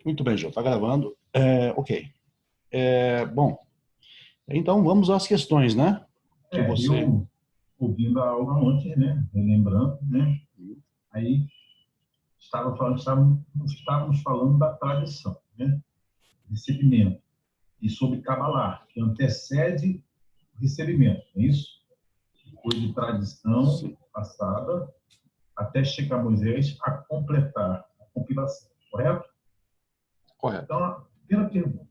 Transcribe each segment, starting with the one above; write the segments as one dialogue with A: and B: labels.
A: Muito bem, João, está gravando. Ok. Bom, então vamos às questões, né? Que você.
B: Eu ouvindo a aula ontem, né? Lembrando, né? Aí estávamos falando da tradição, né? Recebimento. E sobre Kabbalah, que antecede o recebimento, é isso? Foi de tradição
A: Sim,
B: passada até chegar Moisés a completar a compilação, correto?
A: correto.
B: Então, a primeira pergunta.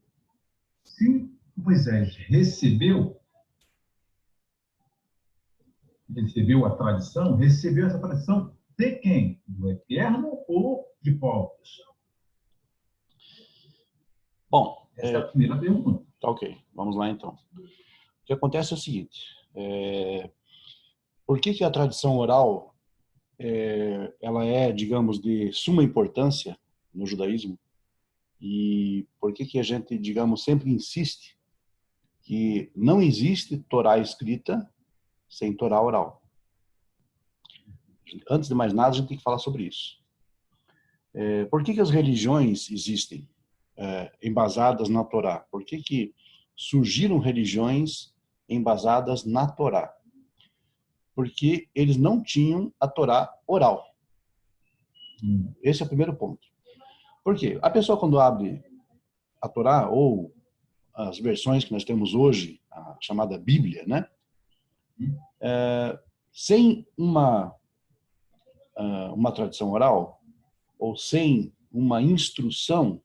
B: Se Moisés recebeu recebeu essa tradição de quem? Do Eterno ou de povos?
A: Bom,
B: Essa é a primeira pergunta.
A: tá ok. Vamos lá então. O que acontece é o seguinte: por que a tradição oral ela é, digamos, de suma importância no judaísmo? E por que a gente, digamos, sempre insiste que não existe Torá escrita sem Torá oral? Antes de mais nada, a gente tem que falar sobre isso. Por que as religiões existem embasadas na Torá? Por que surgiram religiões embasadas na Torá? Porque eles não tinham a Torá oral. Esse é o primeiro ponto. Por quê? A pessoa, quando abre a Torá, ou as versões que nós temos hoje, a chamada Bíblia, né? Sem uma tradição oral, ou sem uma instrução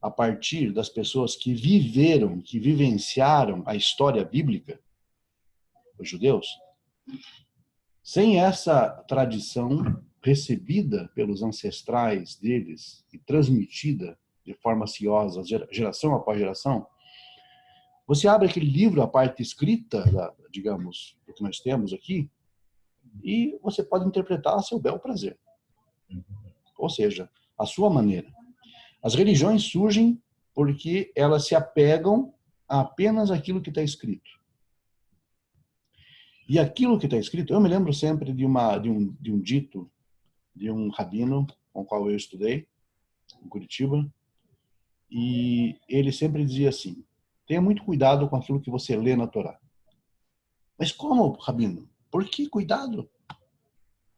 A: a partir das pessoas que viveram, que vivenciaram a história bíblica, os judeus, sem essa tradição recebida pelos ancestrais deles e transmitida de forma ciosa, geração após geração, você abre aquele livro, a parte escrita, digamos, do que nós temos aqui, e você pode interpretar a seu bel prazer. Ou seja, a sua maneira. As religiões surgem porque elas se apegam a apenas aquilo que está escrito. E aquilo que está escrito, eu me lembro sempre de um dito de um rabino com o qual eu estudei, em Curitiba, e ele sempre dizia assim: tenha muito cuidado com aquilo que você lê na Torá. Mas como, rabino? Por que cuidado?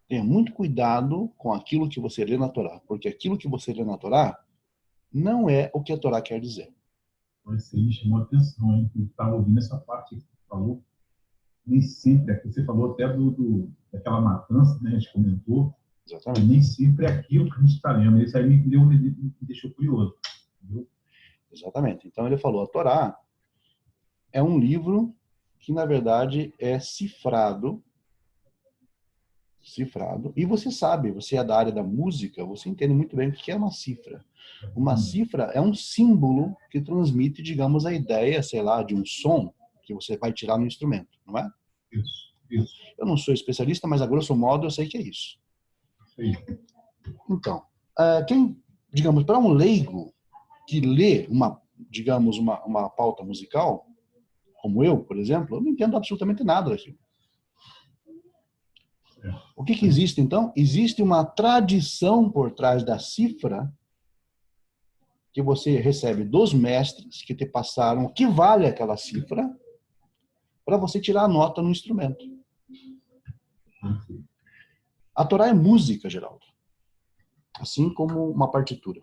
A: Tenha muito cuidado com aquilo que você lê na Torá, porque aquilo que você lê na Torá não é o que a Torá quer dizer.
B: Isso aí chamou a atenção, hein? Eu estava ouvindo essa parte que você falou. Nem sempre, aqui você falou até daquela matança, né? A gente comentou. E
A: Exatamente.
B: nem sempre é aquilo que a gente está lendo. Isso aí me deixou curioso. Entendeu?
A: Exatamente. Então ele falou, a Torá é um livro que na verdade é cifrado, e você sabe, você é da área da música, você entende muito bem o que é uma cifra. Uma cifra é um símbolo que transmite, digamos, a ideia, sei lá, de um som que você vai tirar no instrumento, não é?
B: Isso, isso.
A: Eu não sou especialista, mas a grosso modo eu sei que é isso. Então, quem, digamos, para um leigo que lê digamos, uma pauta musical, como eu, por exemplo, eu não entendo absolutamente nada daquilo. O que existe, então? Existe uma tradição por trás da cifra que você recebe dos mestres que te passaram o que vale aquela cifra para você tirar a nota no instrumento. A Torá é música, Geraldo, assim como uma partitura.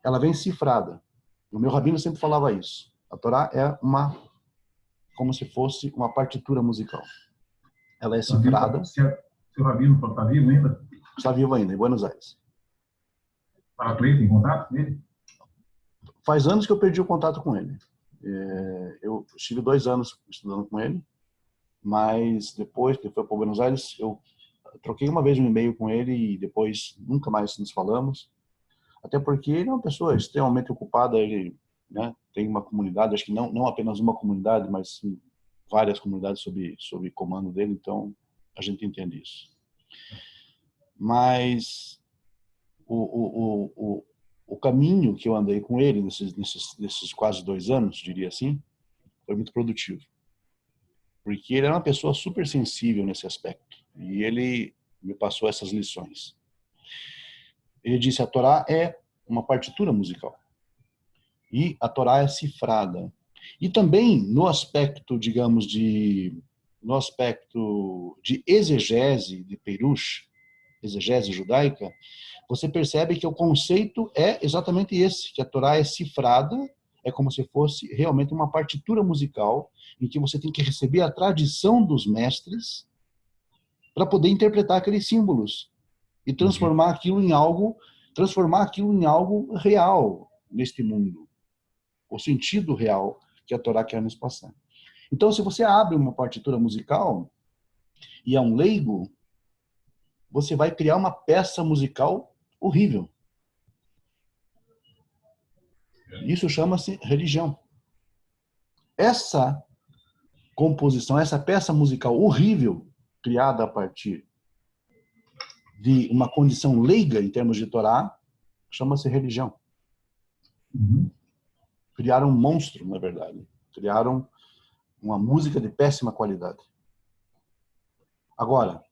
A: Ela vem cifrada. O meu rabino sempre falava isso. A Torá é como se fosse uma partitura musical. Ela é cifrada.
B: Seu rabino está vivo ainda?
A: Está vivo ainda, em Buenos Aires.
B: Fala com ele, tem contato com ele?
A: Faz anos que eu perdi o contato com ele. Eu estive 2 anos estudando com ele, mas depois que ele foi para Buenos Aires, eu troquei uma vez um e-mail com ele e depois nunca mais nos falamos. Até porque ele é uma pessoa extremamente ocupada, ele, né, tem uma comunidade, acho que não apenas uma comunidade, mas sim, várias comunidades sob comando dele, então a gente entende isso. Mas o caminho que eu andei com ele nesses quase 2 anos, diria assim, foi muito produtivo. Porque ele era uma pessoa super sensível nesse aspecto. E ele me passou essas lições. Ele disse, a Torá é uma partitura musical. E a Torá é cifrada. E também no aspecto, digamos, no aspecto de exegese, de Perush, exegese judaica, você percebe que o conceito é exatamente esse, que a Torá é cifrada, é como se fosse realmente uma partitura musical, em que você tem que receber a tradição dos mestres para poder interpretar aqueles símbolos e transformar aquilo em algo real neste mundo, o sentido real que a Torá quer nos passar. Então, se você abre uma partitura musical e é um leigo, você vai criar uma peça musical horrível. Isso chama-se religião. Essa composição, essa peça musical horrível, criada a partir de uma condição leiga em termos de Torá, chama-se religião. Criaram um monstro, na verdade. Criaram uma música de péssima qualidade. Agora,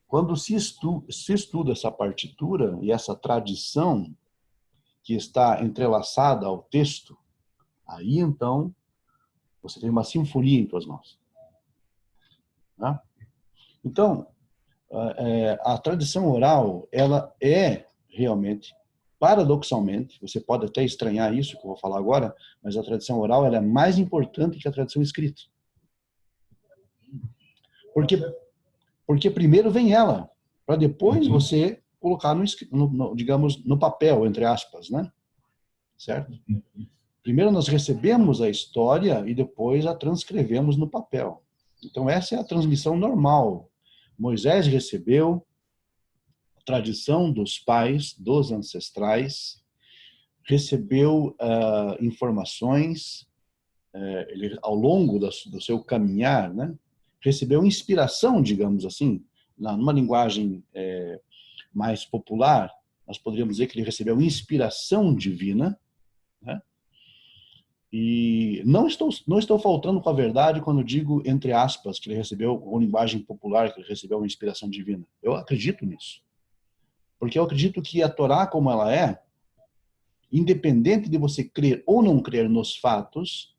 A: quando se estuda essa partitura e essa tradição que está entrelaçada ao texto, aí então você tem uma sinfonia em tuas mãos. Né? Então, a tradição oral, ela é realmente, paradoxalmente, você pode até estranhar isso que eu vou falar agora, mas a tradição oral ela é mais importante que a tradição escrita. Porque primeiro vem ela, para depois você colocar digamos, no papel, entre aspas, né? Certo? Primeiro nós recebemos a história e depois a transcrevemos no papel. Então essa é a transmissão normal. Moisés recebeu a tradição dos pais, dos ancestrais, recebeu informações ele, ao longo do seu caminhar, né? Recebeu inspiração, digamos assim, numa linguagem mais popular, nós poderíamos dizer que ele recebeu inspiração divina, né? E não estou faltando com a verdade quando digo, entre aspas, que ele recebeu, com linguagem popular, que ele recebeu uma inspiração divina. Eu acredito nisso. Porque eu acredito que a Torá, como ela é, independente de você crer ou não crer nos fatos,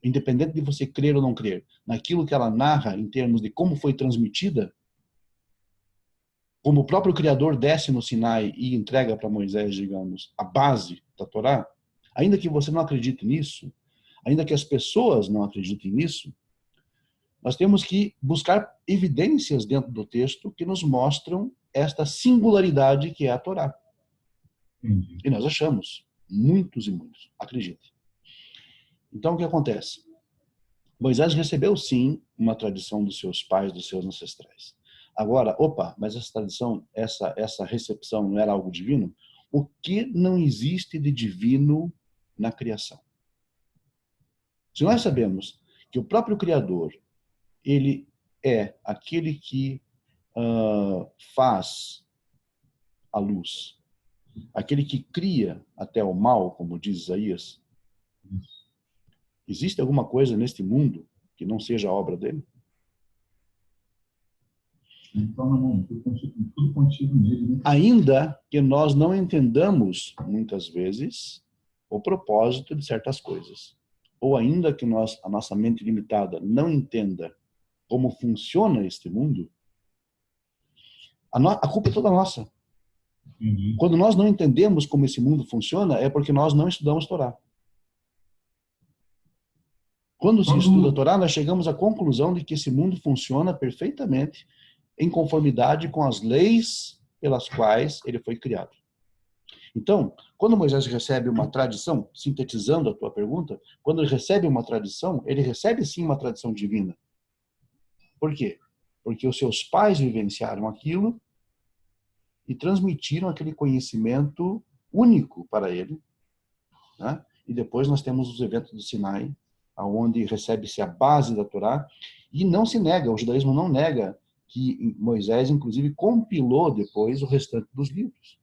A: independente de você crer ou não crer naquilo que ela narra em termos de como foi transmitida, como o próprio Criador desce no Sinai e entrega para Moisés, digamos, a base da Torá, ainda que você não acredite nisso, ainda que as pessoas não acreditem nisso, nós temos que buscar evidências dentro do texto que nos mostram esta singularidade que é a Torá. E nós achamos, muitos e muitos, acredite. Então, o que acontece? Moisés recebeu, sim, uma tradição dos seus pais, dos seus ancestrais. Agora, mas essa tradição, essa recepção não era algo divino? O que não existe de divino na criação? Se nós sabemos que o próprio Criador, ele é aquele que faz a luz, aquele que cria até o mal, como diz Isaías, existe alguma coisa neste mundo que não seja a obra dele?
B: Então, tudo contido nele, né?
A: Ainda que nós não entendamos, muitas vezes, o propósito de certas coisas. Ou ainda que a nossa mente limitada não entenda como funciona este mundo, a culpa é toda nossa. Quando nós não entendemos como esse mundo funciona, é porque nós não estudamos Torá. Quando se estuda a Torá, nós chegamos à conclusão de que esse mundo funciona perfeitamente em conformidade com as leis pelas quais ele foi criado. Então, quando Moisés recebe uma tradição, sintetizando a tua pergunta, quando ele recebe uma tradição, ele recebe sim uma tradição divina. Por quê? Porque os seus pais vivenciaram aquilo e transmitiram aquele conhecimento único para ele, né? E depois nós temos os eventos do Sinai, onde recebe-se a base da Torá, e não se nega, o judaísmo não nega que Moisés, inclusive, compilou depois o restante dos livros.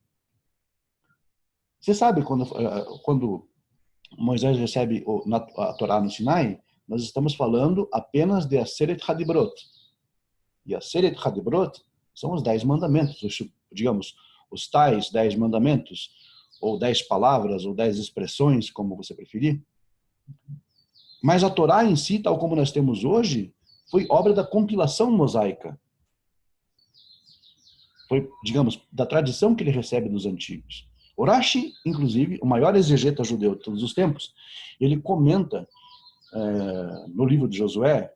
A: Você sabe, quando Moisés recebe a Torá no Sinai, nós estamos falando apenas de Aseret Hadibrot. E Aseret Hadibrot são os 10 mandamentos, digamos, os tais 10 mandamentos, ou 10 palavras, ou 10 expressões, como você preferir. Mas a Torá em si, tal como nós temos hoje, foi obra da compilação mosaica. Foi, digamos, da tradição que ele recebe dos antigos. Urashi, inclusive, o maior exegeta judeu de todos os tempos, ele comenta no livro de Josué,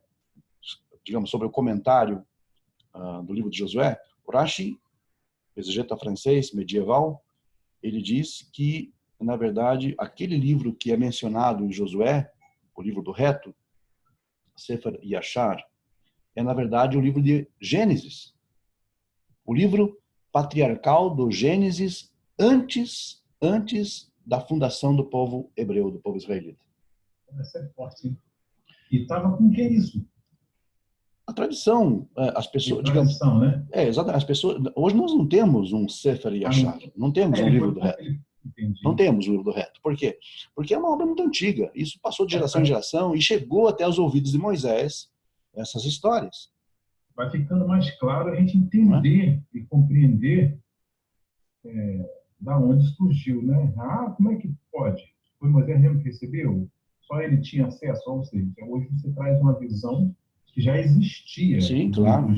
A: digamos, sobre o comentário do livro de Josué, Urashi, exegeta francês medieval, ele diz que, na verdade, aquele livro que é mencionado em Josué, o livro do reto, Sefer Yashar, é, na verdade, o livro de Gênesis. O livro patriarcal do Gênesis antes da fundação do povo hebreu, do povo israelita.
B: Essa é forte, hein? E estava com quem isso?
A: A tradição, as pessoas,
B: digamos, né?
A: Exatamente, as pessoas, hoje nós não temos um Sefer Yashar, não temos um livro do reto. Não temos o livro do reto. Por quê? Porque é uma obra muito antiga. Isso passou de geração em geração e chegou até os ouvidos de Moisés, essas histórias.
B: Vai ficando mais claro a gente entender e compreender da onde surgiu, né? Como é que pode? Foi Moisés mesmo que recebeu? Só ele tinha acesso? Ou seja, hoje você traz uma visão que já existia.
A: Sim, claro.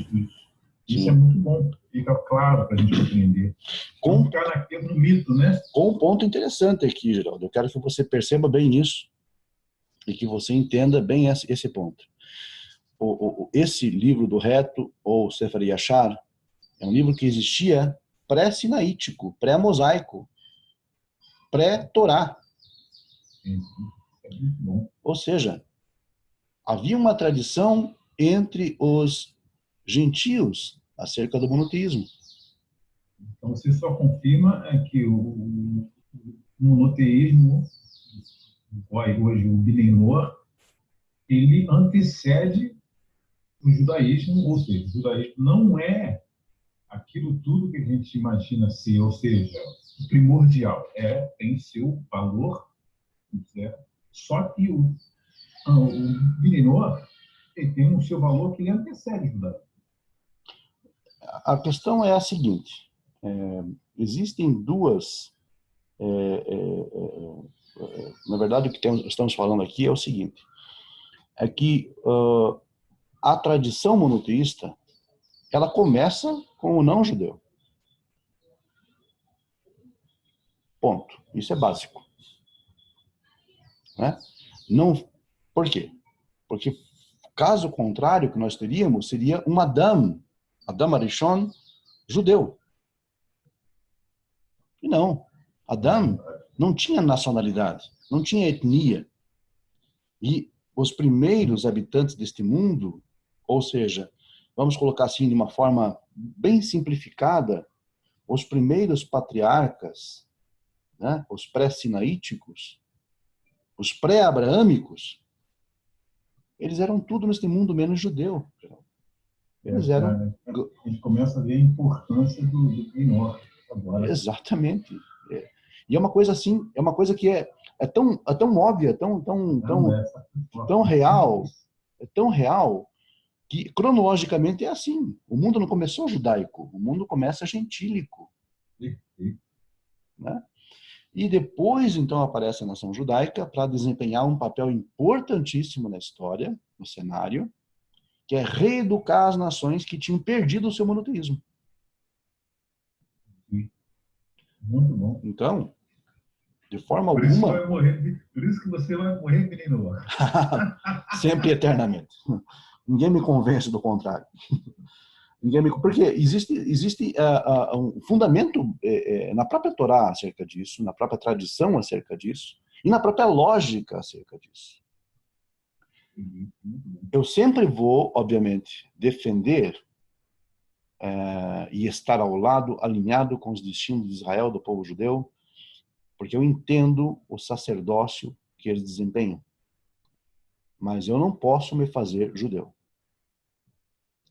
B: Isso é muito bom. Fica claro para a gente compreender. Não ficar naquele mito, né?
A: Com um ponto interessante aqui, Geraldo. Eu quero que você perceba bem isso e que você entenda bem esse ponto. Esse livro do reto, ou Sefer Yashar, é um livro que existia pré-sinaítico, pré-mosaico, pré-torá.
B: É muito bom.
A: Ou seja, havia uma tradição entre os gentios acerca do monoteísmo.
B: Então, você só confirma que o monoteísmo, hoje o Bidenor, ele antecede o judaísmo, ou seja, o judaísmo não é aquilo tudo que a gente imagina ser, ou seja, o primordial, tem seu valor, certo? Só que o Bidenor tem o seu valor que ele antecede o judaísmo.
A: A questão é a seguinte, existem duas, na verdade o que estamos falando aqui é o seguinte, é que a tradição monoteísta, ela começa com o não-judeu. Ponto. Isso é básico. Né? Não, por quê? Porque caso contrário, o que nós teríamos seria um Adam Arishon, judeu. E não. Adam não tinha nacionalidade, não tinha etnia. E os primeiros habitantes deste mundo, ou seja, vamos colocar assim de uma forma bem simplificada, os primeiros patriarcas, né, os pré-sinaíticos, os pré-abraâmicos, eles eram tudo neste mundo menos judeu. Eles eram...
B: A gente começa a ver a importância do Bidenor agora.
A: Exatamente. E é uma coisa assim, é uma coisa que é tão óbvia, tão real, é tão real, que cronologicamente é assim. O mundo não começou judaico, o mundo começa gentílico. Né? E depois, então, aparece a nação judaica para desempenhar um papel importantíssimo na história, no cenário, que é reeducar as nações que tinham perdido o seu monoteísmo.
B: Muito bom.
A: Então, de forma alguma...
B: Por isso que você vai morrer, menino.
A: Sempre e eternamente. Ninguém me convence do contrário. Porque existe um fundamento na própria Torá acerca disso, na própria tradição acerca disso, e na própria lógica acerca disso. Eu sempre vou, obviamente, defender e estar ao lado, alinhado com os destinos de Israel, do povo judeu, porque eu entendo o sacerdócio que eles desempenham. Mas eu não posso me fazer judeu.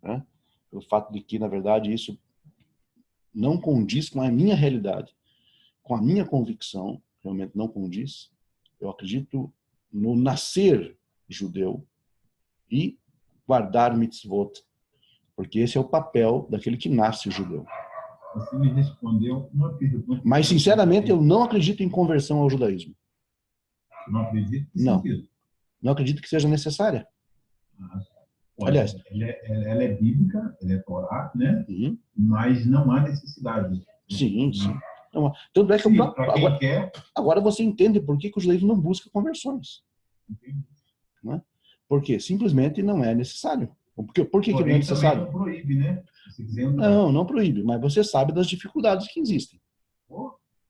A: Né? O fato de que, na verdade, isso não condiz com a minha realidade, com a minha convicção, realmente não condiz. Eu acredito no nascer judeu e guardar mitzvot, porque esse é o papel daquele que nasce judeu.
B: Você me respondeu uma pergunta.
A: Mas, sinceramente, eu não acredito em conversão ao judaísmo.
B: Não acredito? Que
A: não.
B: Sentido?
A: Não acredito que seja necessária.
B: Olha,
A: Aliás,
B: ela é bíblica, ela é Torá, né? Mas não há necessidade.
A: Sim, sim. Então, tanto é que agora você entende por que o judaísmo não busca conversões. Né? Porque simplesmente não é necessário. Por que não é necessário?
B: Não proíbe, né?
A: Não proíbe, mas você sabe das dificuldades que existem.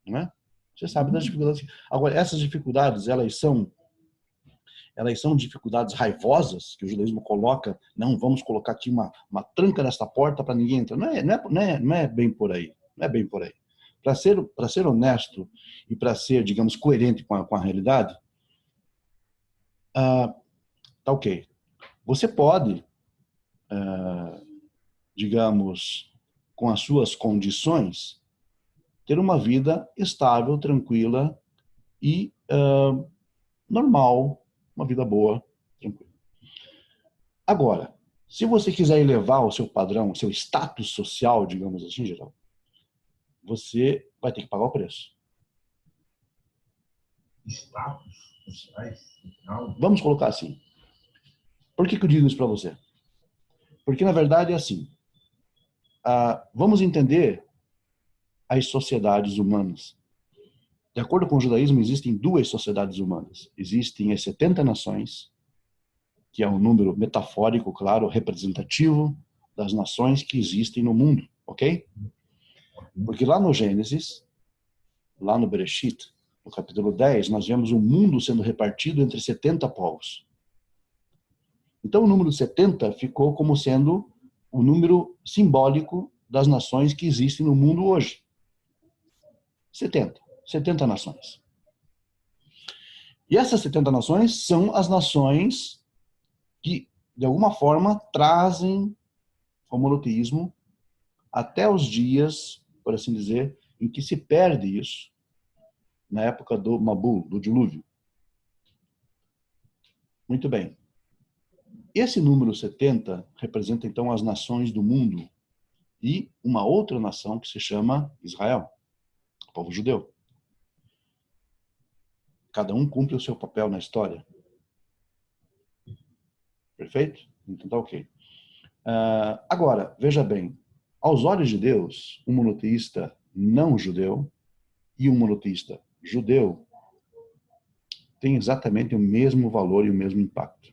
A: Né? Você sabe das dificuldades. Agora, essas dificuldades, elas são dificuldades raivosas que o judaísmo coloca. Não, vamos colocar aqui uma tranca nesta porta para ninguém entrar. Não é bem por aí. Não é bem por aí. Para ser honesto e para ser, digamos, coerente com a realidade, tá ok. Você pode, digamos, com as suas condições, ter uma vida estável, tranquila e normal, uma vida boa, tranquila. Agora, se você quiser elevar o seu padrão, o seu status social, digamos assim, geral, você vai ter que pagar o preço.
B: Status sociais?
A: Vamos colocar assim. Por que eu digo isso para você? Porque, na verdade, é assim. Vamos entender as sociedades humanas. De acordo com o judaísmo, existem duas sociedades humanas. Existem as 70 nações, que é um número metafórico, claro, representativo das nações que existem no mundo, ok? Porque lá no Gênesis, lá no Bereshit, no capítulo 10, nós vemos o mundo sendo repartido entre 70 povos. Então o número 70 ficou como sendo o número simbólico das nações que existem no mundo hoje. 70 nações. E essas 70 nações são as nações que, de alguma forma, trazem o monoteísmo até os dias, por assim dizer, em que se perde isso, na época do Mabul, do dilúvio. Muito bem. Esse número 70 representa, então, as nações do mundo e uma outra nação que se chama Israel, o povo judeu. Cada um cumpre o seu papel na história. Perfeito? Então tá ok. Agora, veja bem, aos olhos de Deus, um monoteísta não judeu e um monoteísta judeu têm exatamente o mesmo valor e o mesmo impacto.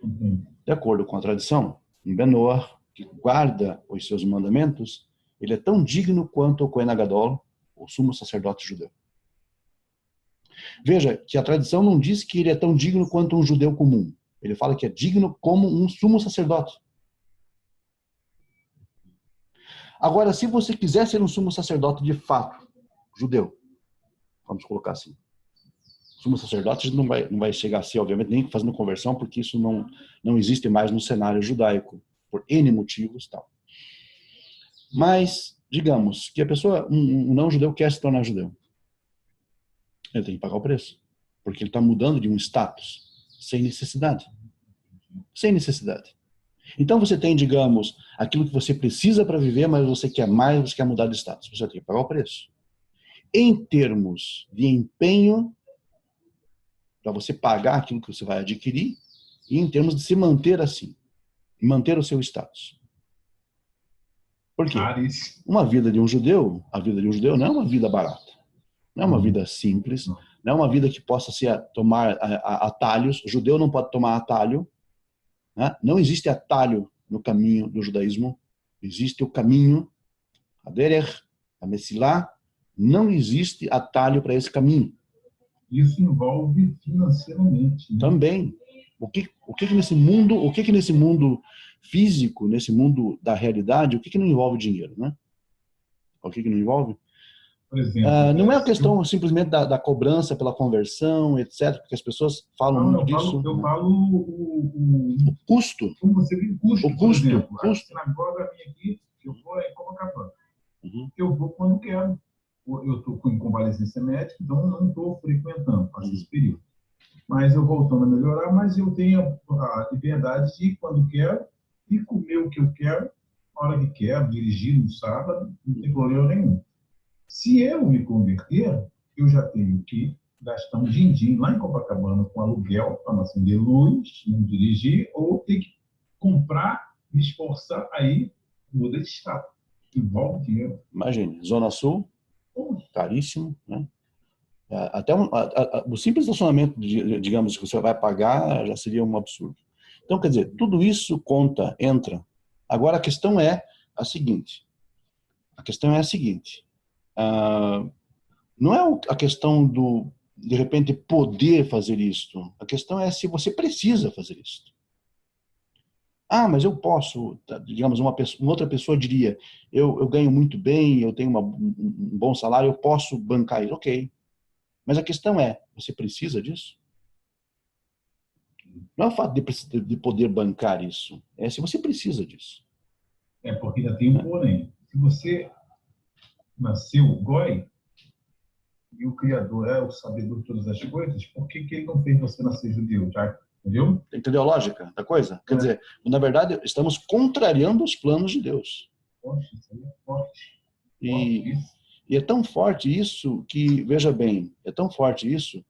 A: De acordo com a tradição, um Ben-Noach, que guarda os seus mandamentos, ele é tão digno quanto o Cohen Gadol, o sumo sacerdote judeu. Veja que a tradição não diz que ele é tão digno quanto um judeu comum. Ele fala que é digno como um sumo sacerdote. Agora, se você quiser ser um sumo sacerdote de fato, judeu, vamos colocar assim, sumo sacerdote não vai chegar a ser, obviamente, nem fazendo conversão, porque isso não existe mais no cenário judaico, por N motivos, tal. Mas, digamos, que a pessoa, um não-judeu quer se tornar judeu. Ele tem que pagar o preço, porque ele está mudando de um status, sem necessidade. Sem necessidade. Então você tem, digamos, aquilo que você precisa para viver, mas você quer mais, você quer mudar de status. Você tem que pagar o preço. Em termos de empenho, para você pagar aquilo que você vai adquirir, e em termos de se manter assim, manter o seu status. Por quê? Uma vida de um judeu, a vida de um judeu não é uma vida barata. Não é uma vida simples, não é uma vida que possa tomar atalhos. O judeu não pode tomar atalho. Né? Não existe atalho no caminho do judaísmo. Existe o caminho, a derech, a Messilá. Não existe atalho para esse caminho.
B: Isso envolve financeiramente. Né?
A: Também. O que nesse mundo físico, nesse mundo da realidade, o que não envolve dinheiro, né? O que não envolve?
B: Por exemplo,
A: não é a questão simplesmente da cobrança pela conversão, etc., porque as pessoas falam muito disso.
B: Eu falo o
A: custo.
B: Como você viu, custo,
A: o custo.
B: Por exemplo,
A: custo.
B: A sinagoga vem aqui, eu vou em Copacabana. Eu vou quando quero. Eu estou com convalescência médica, então não estou frequentando, faço esse período. Mas eu voltando a melhorar, mas eu tenho a liberdade de ir quando quero e comer o que eu quero, a hora que quero, dirigir no sábado, não tem problema nenhum. Se eu me converter, eu já tenho que gastar um din-din lá em Copacabana com aluguel para não acender luz, não dirigir, ou ter que comprar, me esforçar, aí muda de estado. E volta o dinheiro.
A: Imagine, Zona Sul, caríssimo, né? Até o simples estacionamento, digamos, que você vai pagar, já seria um absurdo. Então, quer dizer, tudo isso conta, entra. Agora, a questão é a seguinte. Não é a questão do, de repente, poder fazer isto. A questão é se você precisa fazer isto. Ah, mas eu posso, digamos, uma outra pessoa diria, eu ganho muito bem, eu tenho um bom salário, eu posso bancar isso. Ok. Mas a questão é, você precisa disso? Não é o fato de poder bancar isso, é se você precisa disso.
B: É, porque ainda tem um porém. Se você nasceu goi, e o Criador é o sabedor de todas as coisas, por que ele não fez você nascer judeu? Já, entendeu?
A: Entendeu a lógica da coisa? Quer dizer, na verdade, estamos contrariando os planos de Deus.
B: Poxa, isso aí é forte.
A: E é tão forte isso que, veja bem, é tão forte isso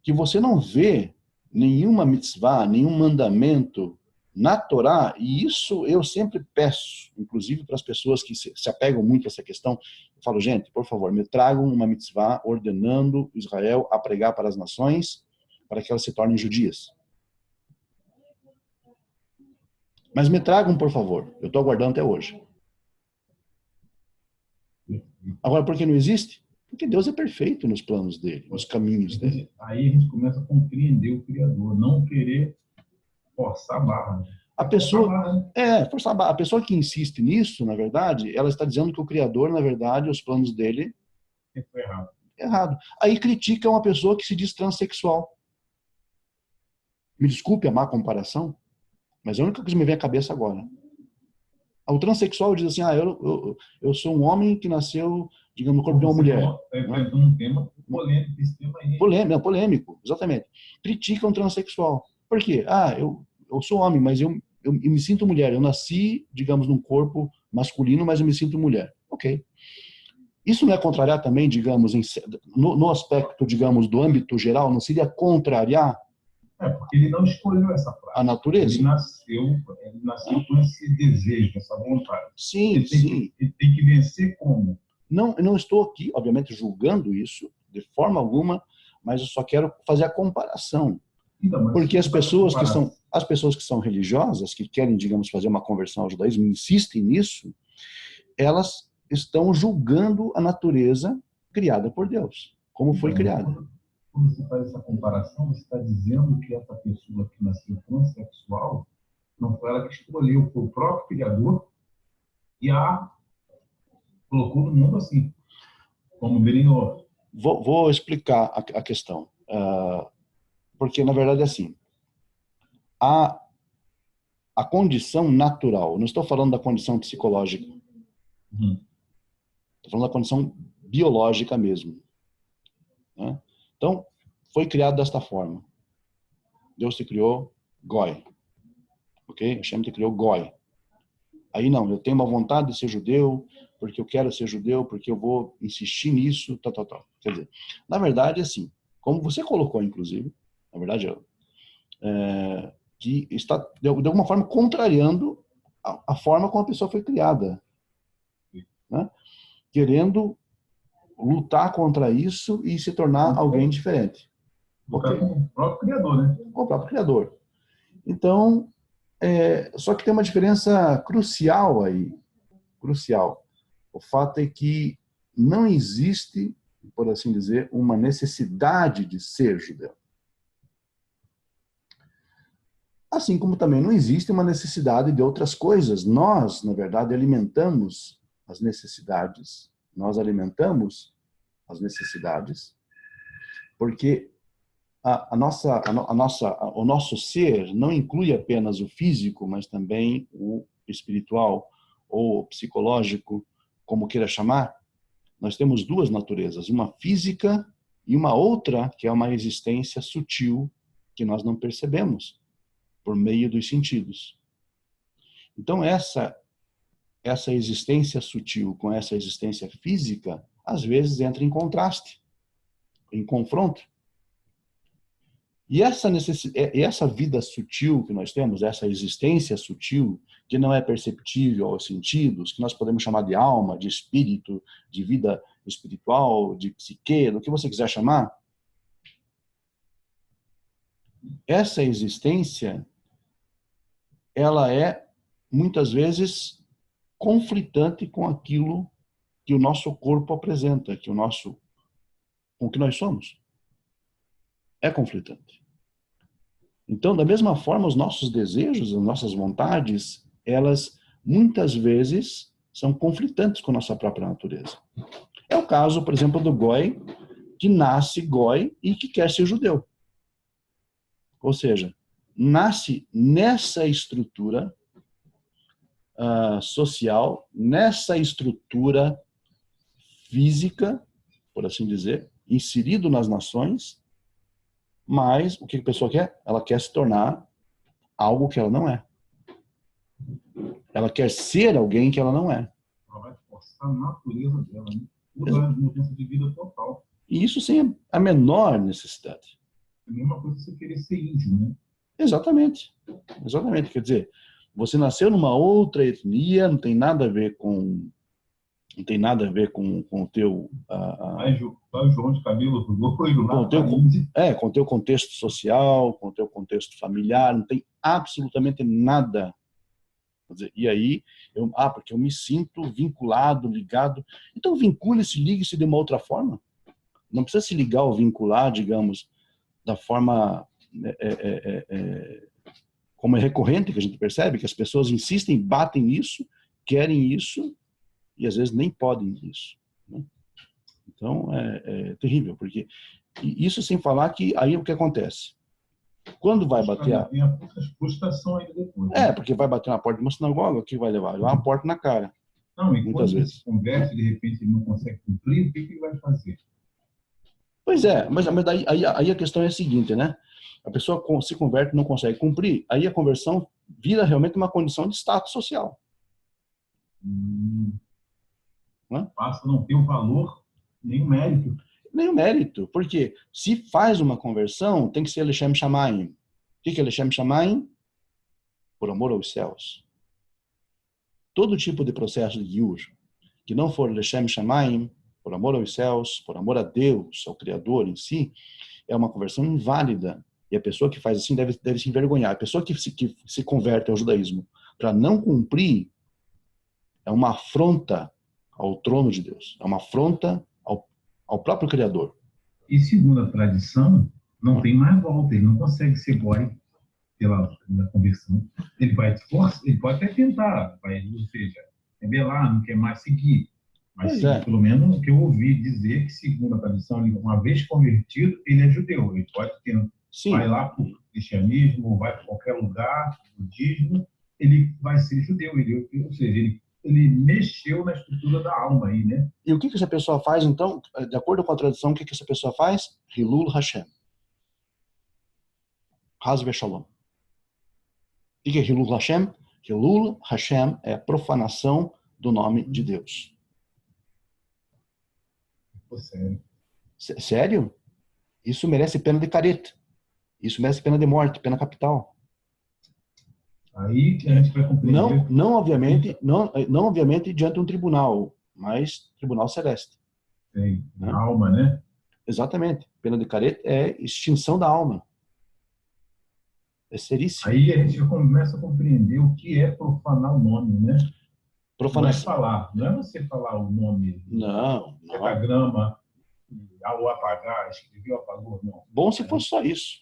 A: que você não vê nenhuma mitzvah, nenhum mandamento na Torá, e isso eu sempre peço, inclusive para as pessoas que se apegam muito a essa questão, eu falo, gente, por favor, me tragam uma mitzvah ordenando Israel a pregar para as nações, para que elas se tornem judias. Mas me tragam, por favor, eu estou aguardando até hoje. Agora, por que não existe? Porque Deus é perfeito nos planos dele, nos caminhos dele.
B: Aí a gente começa a compreender o Criador, não querer forçar a barra.
A: A pessoa que insiste nisso, na verdade, ela está dizendo que o Criador, na verdade, os planos dele
B: é errado.
A: Errado. Aí critica uma pessoa que se diz transexual. Me desculpe a má comparação, mas é a única coisa que me vem à cabeça agora. O transexual diz assim, eu sou um homem que nasceu, digamos, no corpo de uma mulher.
B: Está um tema polêmico, esse tema aí.
A: Polêmico, exatamente. Critica um transexual. Por quê? Eu sou homem, mas eu me sinto mulher. Eu nasci, digamos, num corpo masculino, mas eu me sinto mulher. Ok. Isso não é contrariar também, digamos, no aspecto, digamos, do âmbito geral, não seria contrariar
B: porque ele não escolheu essa prática.
A: A natureza.
B: Ele nasceu com esse desejo, essa vontade.
A: Sim,
B: ele tem que vencer como?
A: Não estou aqui, obviamente, julgando isso, de forma alguma, mas eu só quero fazer a comparação.
B: Então,
A: porque as pessoas que são religiosas, que querem, digamos, fazer uma conversão ao judaísmo, insistem nisso, elas estão julgando a natureza criada por Deus, como foi criada.
B: Quando você faz essa comparação, você está dizendo que essa pessoa que nasceu transexual não foi ela que escolheu, foi o próprio Criador e a colocou no mundo assim, como Belinor.
A: Vou explicar a questão. Porque, na verdade, é assim. A condição natural, não estou falando da condição psicológica. Estou falando da condição biológica mesmo. Né? Então, foi criado desta forma. Deus te criou goi. Ok? Hashem te criou goi. Aí não, eu tenho uma vontade de ser judeu, porque eu quero ser judeu, porque eu vou insistir nisso, tal. Quer dizer, na verdade, assim, como você colocou, inclusive, na verdade, que está, de alguma forma, contrariando a forma como a pessoa foi criada. Né? Querendo lutar contra isso e se tornar alguém diferente.
B: Okay. Com o próprio Criador, né?
A: Com o próprio Criador. Então, só que tem uma diferença crucial aí. Crucial. O fato é que não existe, por assim dizer, uma necessidade de ser judeu. Assim como também não existe uma necessidade de outras coisas. Nós, na verdade, alimentamos as necessidades. Nós alimentamos as necessidades porque o nosso ser não inclui apenas o físico, mas também o espiritual ou o psicológico, como queira chamar. Nós temos duas naturezas, uma física e uma outra que é uma existência sutil que nós não percebemos por meio dos sentidos. Então essa existência sutil com essa existência física, às vezes entra em contraste, em confronto. E essa vida sutil que nós temos, essa existência sutil, que não é perceptível aos sentidos, que nós podemos chamar de alma, de espírito, de vida espiritual, de psique, do que você quiser chamar, essa existência, ela é, muitas vezes, conflitante com aquilo que o nosso corpo apresenta, com o que nós somos. É conflitante. Então, da mesma forma, os nossos desejos, as nossas vontades, elas muitas vezes são conflitantes com a nossa própria natureza. É o caso, por exemplo, do goi, que nasce goi e que quer ser judeu. Ou seja, nasce nessa estrutura social, nessa estrutura física, por assim dizer, inserido nas nações, mas o que a pessoa quer? Ela quer se tornar algo que ela não é. Ela quer ser alguém que ela não é.
B: Ela vai forçar a natureza dela, né? Toda a mudança de vida total.
A: E isso sem a menor necessidade.
B: É a mesma coisa que você querer ser índio, né?
A: Exatamente. Exatamente. Quer dizer, você nasceu numa outra etnia, não tem nada a ver com o teu
B: Vai o João de cabelo loiro lá,
A: com o teu contexto social, com o teu contexto familiar, não tem absolutamente nada. Quer dizer, e aí, porque eu me sinto vinculado, ligado. Então vincule-se, ligue-se de uma outra forma. Não precisa se ligar ou vincular, digamos, da forma como é recorrente, que a gente percebe, que as pessoas insistem, batem nisso, querem isso, e às vezes nem podem isso. Né? Então, é terrível, porque isso sem falar que aí o que acontece? Quando vai bater
B: tem a frustração aí depois. Né?
A: Porque vai bater na porta de uma sinagoga, o que vai levar? Levar uma porta na cara.
B: Não, e muitas vezes. Se conversa, de repente ele não consegue cumprir, o que ele vai fazer?
A: Pois é, mas aí a questão é a seguinte, né? A pessoa se converte e não consegue cumprir, aí a conversão vira realmente uma condição de status social.
B: Passa a não ter um valor, nem um mérito.
A: Nem o mérito, porque se faz uma conversão, tem que ser Lechem Shamayim. O que é Lechem Shamayim? Por amor aos céus. Todo tipo de processo de Giur que não for Lechem Shamayim, por amor aos céus, por amor a Deus, ao Criador em si, é uma conversão inválida. E a pessoa que faz assim deve se envergonhar. A pessoa que se converte ao judaísmo para não cumprir é uma afronta ao trono de Deus. É uma afronta ao próprio Criador.
B: E segundo a tradição, não tem mais volta. Ele não consegue ser goi pela conversão. Ele vai esforçar, ele pode até tentar, ou seja, rebelar, não quer mais seguir. Mas pelo menos o que eu ouvi dizer que, segundo a tradição, ele, uma vez convertido, ele é judeu. Ele pode ter, vai lá para o cristianismo, vai para qualquer lugar, budismo, ele vai ser judeu. Ou seja, ele mexeu na estrutura da alma aí, né?
A: E o que essa pessoa faz, então? De acordo com a tradição, o que essa pessoa faz? Hilul Hashem. Haz v'shalom. O que é Hilul Hashem? Hilul Hashem é a profanação do nome de Deus.
B: Sério?
A: Sério? Isso merece pena de careta. Isso merece pena de morte, pena capital.
B: Aí que a gente vai compreender.
A: Não obviamente diante de um tribunal, mas tribunal celeste.
B: Sim, né? Alma, né?
A: Exatamente. Pena de careta é extinção da alma. É seríssimo.
B: Aí a gente já começa a compreender o que é profanar o nome, né?
A: Profanação.
B: Não é você falar o nome.
A: Não.
B: Pentagrama, ao apagar, escreveu, apagou, não.
A: Bom se fosse só isso.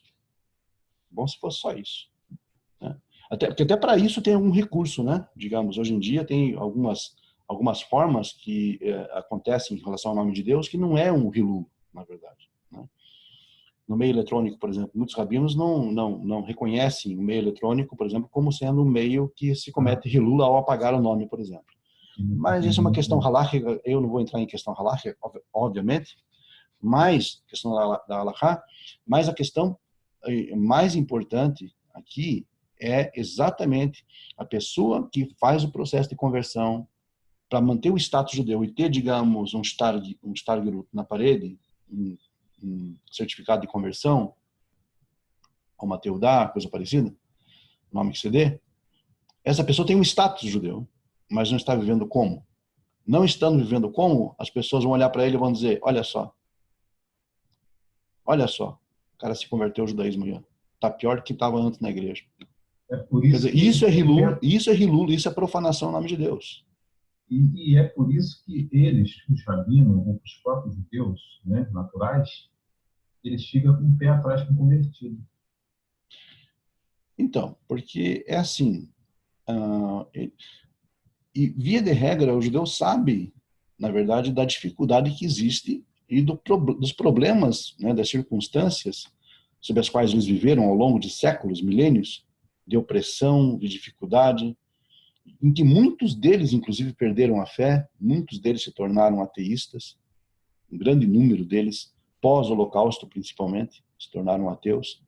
A: Né? Porque até para isso tem um recurso, né? Digamos, hoje em dia tem algumas formas que acontecem em relação ao nome de Deus que não é um Hilul, na verdade. Né? No meio eletrônico, por exemplo, muitos rabinos não reconhecem o meio eletrônico, por exemplo, como sendo um meio que se comete Hilul ao apagar o nome, por exemplo. Mas isso é uma questão halakhica, eu não vou entrar em questão halakhica, obviamente, mas questão da halakha, mas a questão mais importante aqui é exatamente a pessoa que faz o processo de conversão para manter o status judeu e ter, digamos, um Stargrut na parede, um certificado de conversão, como a Teudá, coisa parecida, nome que você dê, essa pessoa tem um status judeu, mas não está vivendo como. Não estando vivendo como, as pessoas vão olhar para ele e vão dizer, olha só, o cara se converteu ao judaísmo, está pior do que estava antes na igreja.
B: É por isso
A: Quer dizer, isso é Hilul, isso é profanação no nome de Deus.
B: E é por isso que eles, os rabinos, os próprios judeus, né, naturais, eles ficam com o pé atrás com o convertido.
A: Então, porque é assim, e via de regra, o judeu sabe, na verdade, da dificuldade que existe e dos problemas, né, das circunstâncias sobre as quais eles viveram ao longo de séculos, milênios, de opressão, de dificuldade, em que muitos deles, inclusive, perderam a fé, muitos deles se tornaram ateístas, um grande número deles, pós-Holocausto principalmente, se tornaram ateus,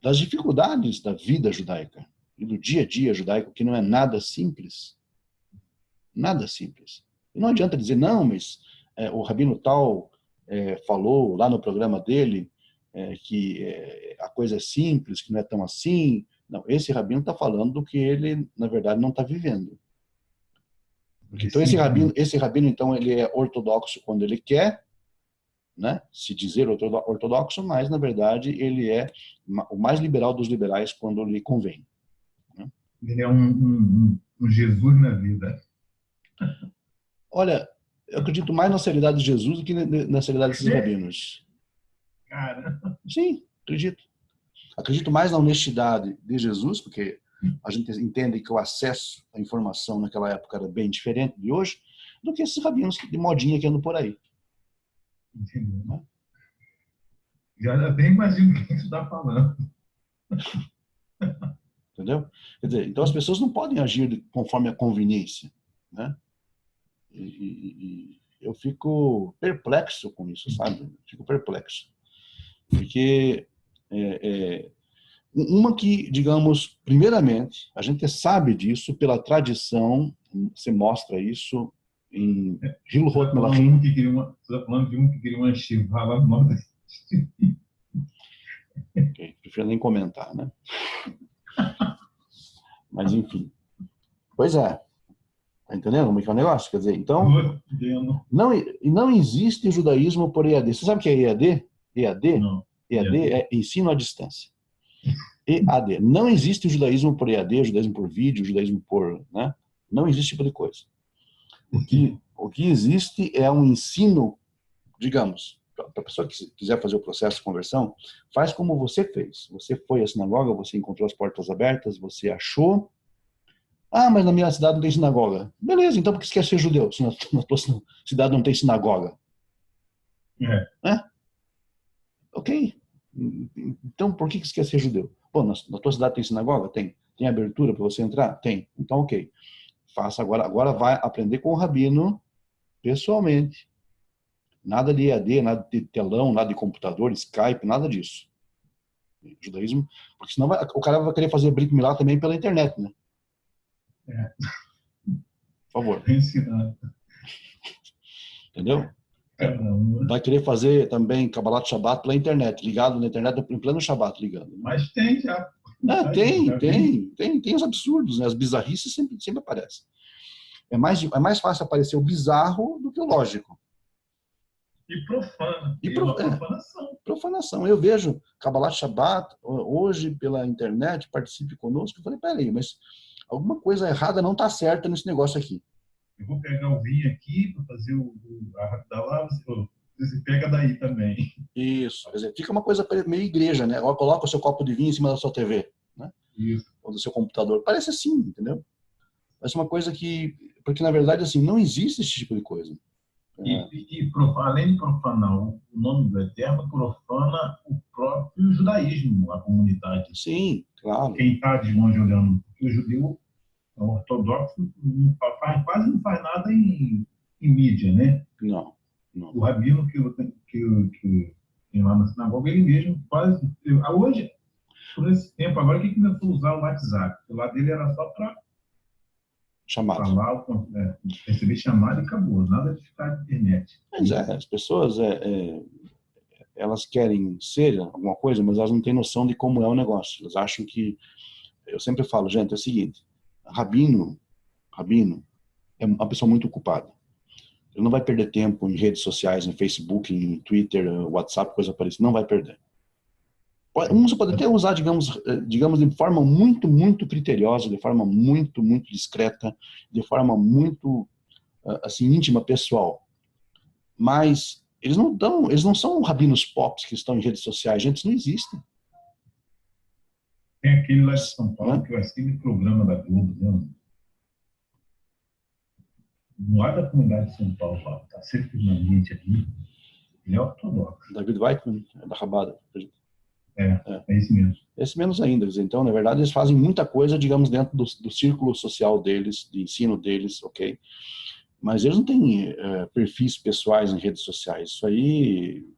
A: das dificuldades da vida judaica e do dia a dia judaico, que não é nada simples. Nada simples. E não adianta dizer, não, mas o rabino tal falou lá no programa dele que a coisa é simples, que não é tão assim. Não, esse rabino está falando do que ele, na verdade, não está vivendo. Então, esse rabino, então, ele é ortodoxo quando ele quer, né, se dizer ortodoxo, mas, na verdade, ele é o mais liberal dos liberais quando lhe convém. Né?
B: Ele é um Jesus na vida.
A: Olha, eu acredito mais na seriedade de Jesus do que na seriedade desses rabinos.
B: Cara.
A: Sim, acredito. Acredito mais na honestidade de Jesus, porque a gente entende que o acesso à informação naquela época era bem diferente de hoje, do que esses rabinos de modinha que andam por aí.
B: Entendeu? Né? Já até imagino quem você está falando.
A: Entendeu? Quer dizer, então as pessoas não podem agir conforme a conveniência, né? E eu fico perplexo com isso, sabe? Fico perplexo. Porque uma que, digamos, primeiramente, a gente sabe disso pela tradição, você mostra isso em Hilhot Melachim.
B: Você está falando de um que queria uma chiva lá no nome da...
A: Okay, prefiro nem comentar, né? Mas, enfim. Pois é. Tá entendendo como é que é o negócio? Quer dizer, então, não existe judaísmo por EAD. Você sabe o que é EAD? EAD?
B: Não.
A: EAD é ensino à distância. EAD. Não existe o judaísmo por EAD, judaísmo por vídeo, judaísmo por... Né? Não existe tipo de coisa. O que existe é um ensino, digamos, para a pessoa que quiser fazer o processo de conversão, faz como você fez. Você foi à sinagoga, você encontrou as portas abertas, você achou. Ah, mas na minha cidade não tem sinagoga. Beleza, então por que você quer ser judeu se na tua cidade não tem sinagoga? Ok. Então por que você quer ser judeu? Pô, na tua cidade tem sinagoga? Tem. Tem abertura para você entrar? Tem. Então ok. Faça agora. Agora vai aprender com o rabino pessoalmente. Nada de EAD, nada de telão, nada de computador, Skype, nada disso. Judaísmo, porque senão o cara vai querer fazer Brit Milá também pela internet, né? Por favor. Entendeu? Vai querer fazer também Kabbalat Shabbat pela internet, ligado na internet, em pleno Shabbat ligando.
B: Mas tem já.
A: Tem os absurdos, né? As bizarrices sempre aparecem. É mais fácil aparecer o bizarro do que o lógico.
B: E profana. Profanação.
A: Profanação. Eu vejo Kabbalat Shabbat hoje pela internet, participe conosco. Eu falei, peraí, mas alguma coisa errada não está certa nesse negócio aqui.
B: Eu vou pegar o vinho aqui para fazer a da lá, você pega daí também.
A: Isso. Quer dizer, fica uma coisa meio igreja, né? Coloca o seu copo de vinho em cima da sua TV, né?
B: Isso.
A: Ou do seu computador. Parece assim, entendeu? Parece uma coisa que... Porque, na verdade, assim, não existe esse tipo de coisa.
B: Além de profanar o nome do Eterno, profana o próprio judaísmo, a comunidade.
A: Sim, claro.
B: Quem está de longe olhando, porque o judeu ortodoxo quase não faz nada em mídia, né?
A: Não.
B: O rabino que tem lá na sinagoga, ele mesmo quase... Hoje, por esse tempo. Agora, o que começou a usar o WhatsApp? O lado dele era só para
A: Chamado.
B: falar, receber chamada e acabou. Nada de ficar na internet.
A: Mas as pessoas, elas querem ser alguma coisa, mas elas não têm noção de como é o negócio. Elas acham que... Eu sempre falo, gente, é o seguinte, Rabino é uma pessoa muito ocupada. Ele não vai perder tempo em redes sociais, em Facebook, em Twitter, WhatsApp, coisa parecida. Não vai perder. Você pode até usar, digamos, de forma muito, muito criteriosa, de forma muito, muito discreta, de forma muito, assim, íntima, pessoal. Mas eles não são rabinos pops que estão em redes sociais. Gente, isso não existe.
B: Tem aquele lá de São Paulo,
A: Né?
B: que eu assisti no programa da Globo, né? No ar da comunidade de São Paulo, está sempre no ambiente ali. Ele é ortodoxo.
A: David Weikman, da Rabada.
B: É esse mesmo.
A: Esse menos ainda. Então, na verdade, eles fazem muita coisa, digamos, dentro do círculo social deles, de ensino deles, ok? Mas eles não têm perfis pessoais em redes sociais. Isso aí,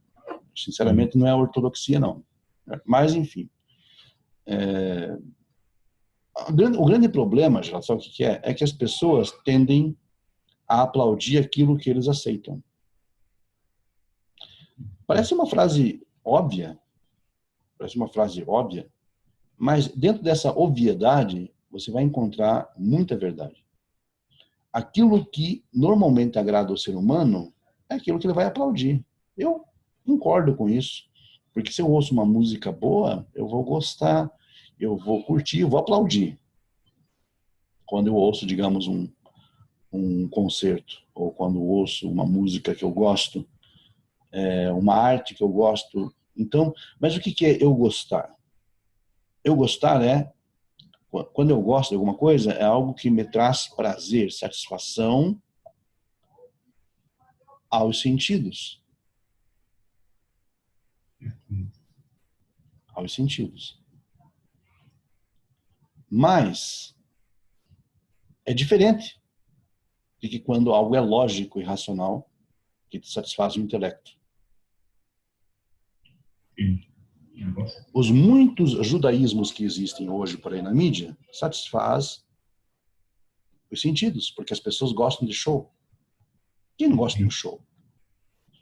A: sinceramente, não é ortodoxia, não. Mas, enfim. O grande problema, já sabe o que é? É que as pessoas tendem a aplaudir aquilo que eles aceitam. Parece uma frase óbvia, mas dentro dessa obviedade, você vai encontrar muita verdade. Aquilo que normalmente agrada ao ser humano é aquilo que ele vai aplaudir. Eu concordo com isso, porque se eu ouço uma música boa, eu vou gostar, eu vou curtir, eu vou aplaudir. Quando eu ouço, digamos, um concerto, ou quando eu ouço uma música que eu gosto, uma arte que eu gosto. Então, mas o que é eu gostar? Eu gostar quando eu gosto de alguma coisa, é algo que me traz prazer, satisfação aos sentidos. Aos sentidos. Mas é diferente de que quando algo é lógico e racional, que te satisfaz o intelecto.
B: Sim.
A: Os muitos judaísmos que existem hoje por aí na mídia satisfaz os sentidos, porque as pessoas gostam de show. Quem não gosta de um show?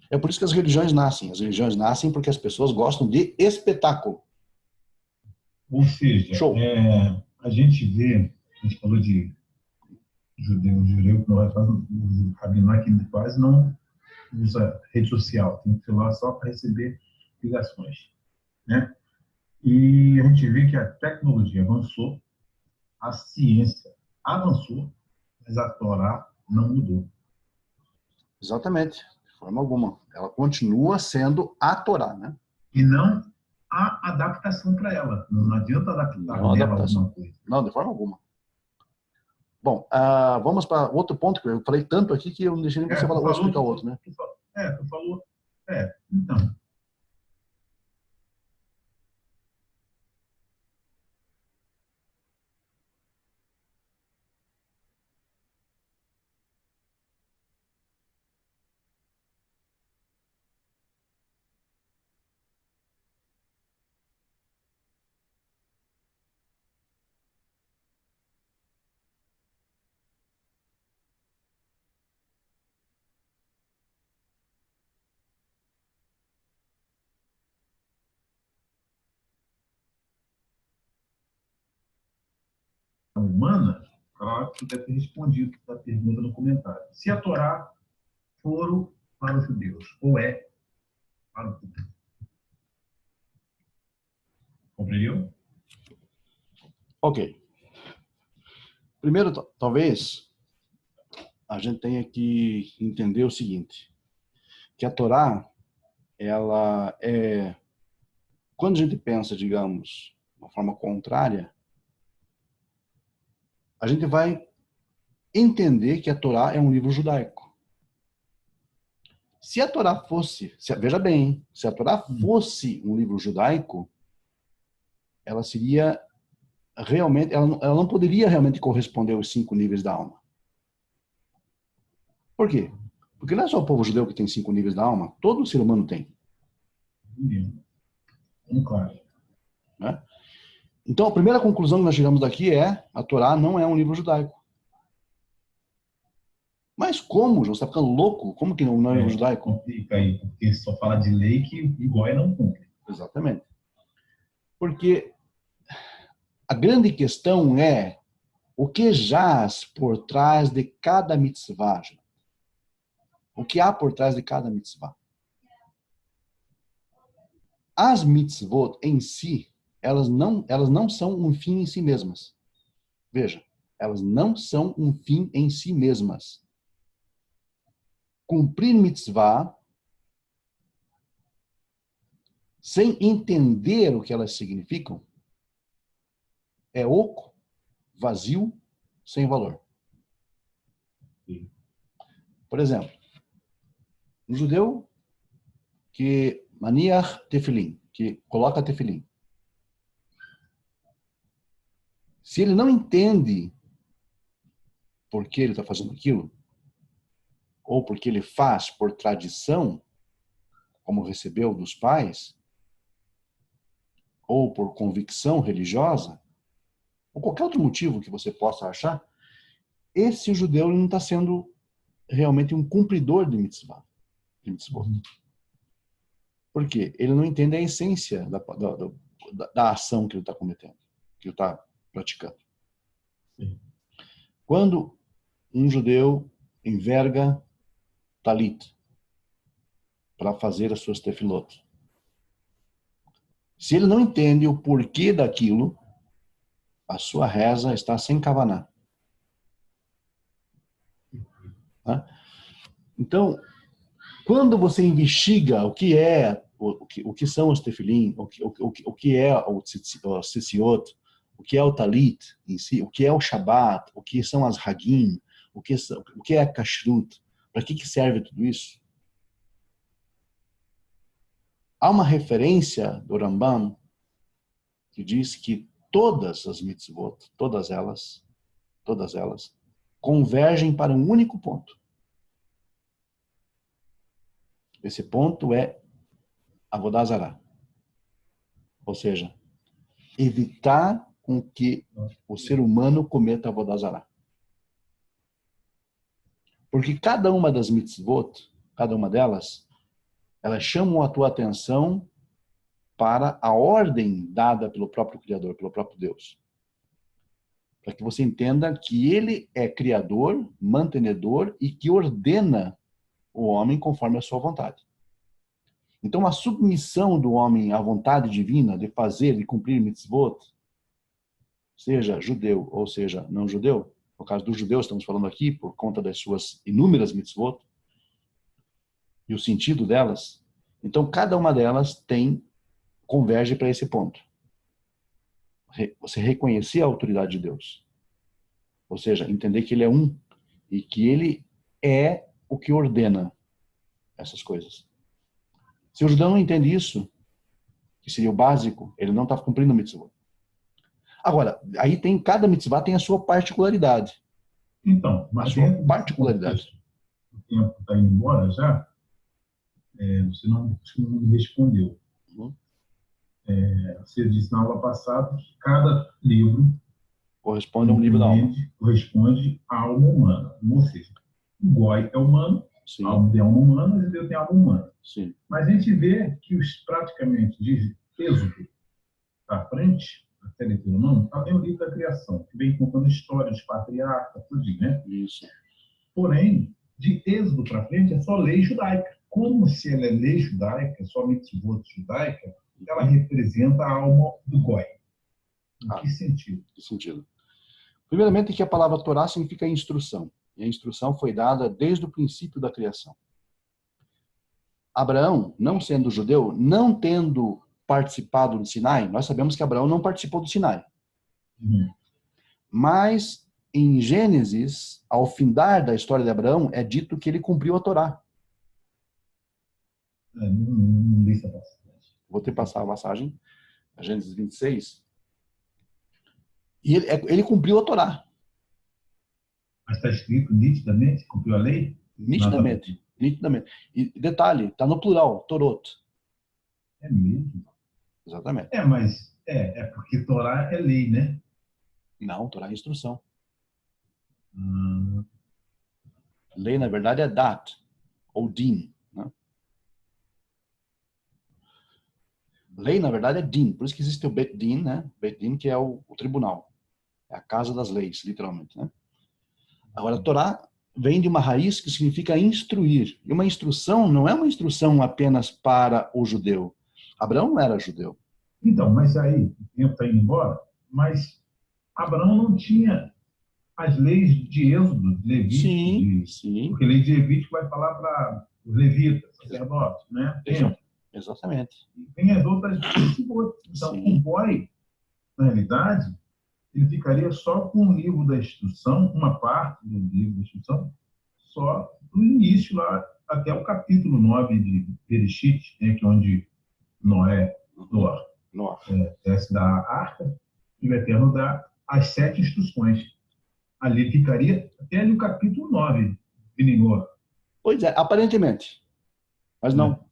A: É por isso que as religiões nascem. As religiões nascem porque as pessoas gostam de espetáculo.
B: Ou seja,
A: Show.
B: a gente falou de judeu que não vai fazer, o rabino aqui quase não usa rede social, tem celular só para receber ligações, né? E a gente vê que a tecnologia avançou, a ciência avançou, mas a Torá não mudou.
A: Exatamente, de forma alguma. Ela continua sendo a Torá, né?
B: E não a adaptação para ela. Não adianta adaptar nela alguma coisa.
A: Não, de forma alguma. Bom, vamos para outro ponto, que eu falei tanto aqui que eu não deixei nem você falar, vou explicar o outro, né?
B: Tu falou. Então. Humana, claro que deve ter respondido a pergunta no comentário. Se a Torá for para os judeus, ou é para o judeu? Compreendeu?
A: Ok. Primeiro, talvez, a gente tenha que entender o seguinte, que a Torá, ela é... Quando a gente pensa, digamos, de uma forma contrária, a gente vai entender que a Torá é um livro judaico. Se a Torá fosse, veja bem, se a Torá fosse um livro judaico, ela seria realmente, ela não poderia realmente corresponder aos 5 níveis da alma. Por quê? Porque não é só o povo judeu que tem 5 níveis da alma, todo ser humano tem.
B: Claro.
A: Né? Então, a primeira conclusão que nós chegamos daqui é: a Torá não é um livro judaico. Mas como, João? Você está ficando louco? Como que não é um livro judaico?
B: Complica aí, porque só fala de lei que o Goi não cumpre.
A: Exatamente. Porque a grande questão é o que jaz por trás de cada mitzvah. O que há por trás de cada mitzvah. As mitzvot em si, elas não são um fim em si mesmas. Veja, elas não são um fim em si mesmas. Cumprir mitzvah sem entender o que elas significam é oco, vazio, sem valor. Por exemplo, um judeu que maniach tefilim, que coloca tefilim. Se ele não entende por que ele está fazendo aquilo, ou porque ele faz por tradição, como recebeu dos pais, ou por convicção religiosa, ou qualquer outro motivo que você possa achar, esse judeu não está sendo realmente um cumpridor de mitzvah. Por quê? Ele não entende a essência da ação que ele está cometendo, que ele está praticando.
B: Sim.
A: Quando um judeu enverga talit para fazer as suas tefilot, se ele não entende o porquê daquilo, a sua reza está sem kavaná. Tá? Então, quando você investiga o que é, o que são os tefilim, o que é o tzitziot, o que é o talit em si, o que é o shabat, o que são as hagim, o que é a kashrut, para que serve tudo isso? Há uma referência do Rambam que diz que todas as mitzvot, todas elas, convergem para um único ponto. Esse ponto é Avodah Zarah. Ou seja, evitar com que o ser humano cometa Avodah Zarah. Porque cada uma das mitzvot, cada uma delas, elas chamam a tua atenção para a ordem dada pelo próprio Criador, pelo próprio Deus. Para que você entenda que Ele é Criador, mantenedor e que ordena o homem conforme a sua vontade. Então, a submissão do homem à vontade divina de fazer, de cumprir mitzvot, seja judeu ou seja não judeu, no caso dos judeus estamos falando aqui por conta das suas inúmeras mitzvot e o sentido delas, então cada uma delas converge para esse ponto. Você reconhecer a autoridade de Deus. Ou seja, entender que Ele é um e que Ele é o que ordena essas coisas. Se o judeu não entende isso, que seria o básico, ele não está cumprindo o mitzvah. Agora, aí cada mitzvah tem a sua particularidade.
B: Então, mas
A: a sua particularidade.
B: O tempo está indo embora já, você não me respondeu. Você disse na aula passada que cada livro
A: corresponde a um livro da alma.
B: Corresponde à alma humana. Ou seja, o Goi é humano,
A: sim,
B: a alma tem alma humana, o judeu tem alma humana.
A: Sim.
B: Mas a gente vê que praticamente de Êxodo para frente, até Deuteronômio, está bem o livro da criação, que vem contando histórias de patriarca, tudo, né?
A: Isso.
B: Porém, de Êxodo para frente é só lei judaica. Como se ela é lei judaica, somente judaica, ela representa a alma do Goi. Em que sentido?
A: Que sentido? Primeiramente, que a palavra Torá significa instrução. E a instrução foi dada desde o princípio da criação. Abraão, não sendo judeu, não tendo participado do Sinai, nós sabemos que Abraão não participou do Sinai. Mas, em Gênesis, ao findar da história de Abraão, é dito que ele cumpriu a Torá.
B: Não li essa passagem.
A: Vou te passar a passagem, a Gênesis 26. E ele cumpriu a Torá.
B: Mas está escrito nitidamente? Cumpriu a lei?
A: Nitidamente. Nitidamente. E detalhe, está no plural, Torot.
B: É mesmo?
A: Exatamente.
B: Mas É porque Torá é lei, né?
A: Não, Torá é instrução.
B: Hum,
A: Lei, na verdade, é dat, ou din. Né? Lei, na verdade, é din. Por isso que existe o Bet Din, né? Bet Din, que é o tribunal. É a casa das leis, literalmente. Né? Agora, Torá vem de uma raiz que significa instruir. E uma instrução não é uma instrução apenas para o judeu. Abraão não era judeu.
B: Então, mas aí, o tempo está indo embora, mas Abraão não tinha as leis de Êxodo, de Levítico,
A: Sim, sim.
B: porque a lei de Levítico vai falar para os levitas, sacerdotes, né? Templo.
A: Exatamente.
B: E tem as outras leis. Então, o
A: Sim.
B: boy, na realidade, ele ficaria só com o livro da instrução, uma parte do livro da instrução, só do início lá até o capítulo 9 de Bereshit, né, que é onde Noé, desce da arca, e o Eterno dá as 7 instruções. Ali ficaria até ali o capítulo 9 de Ninor.
A: Pois é, aparentemente. Mas não.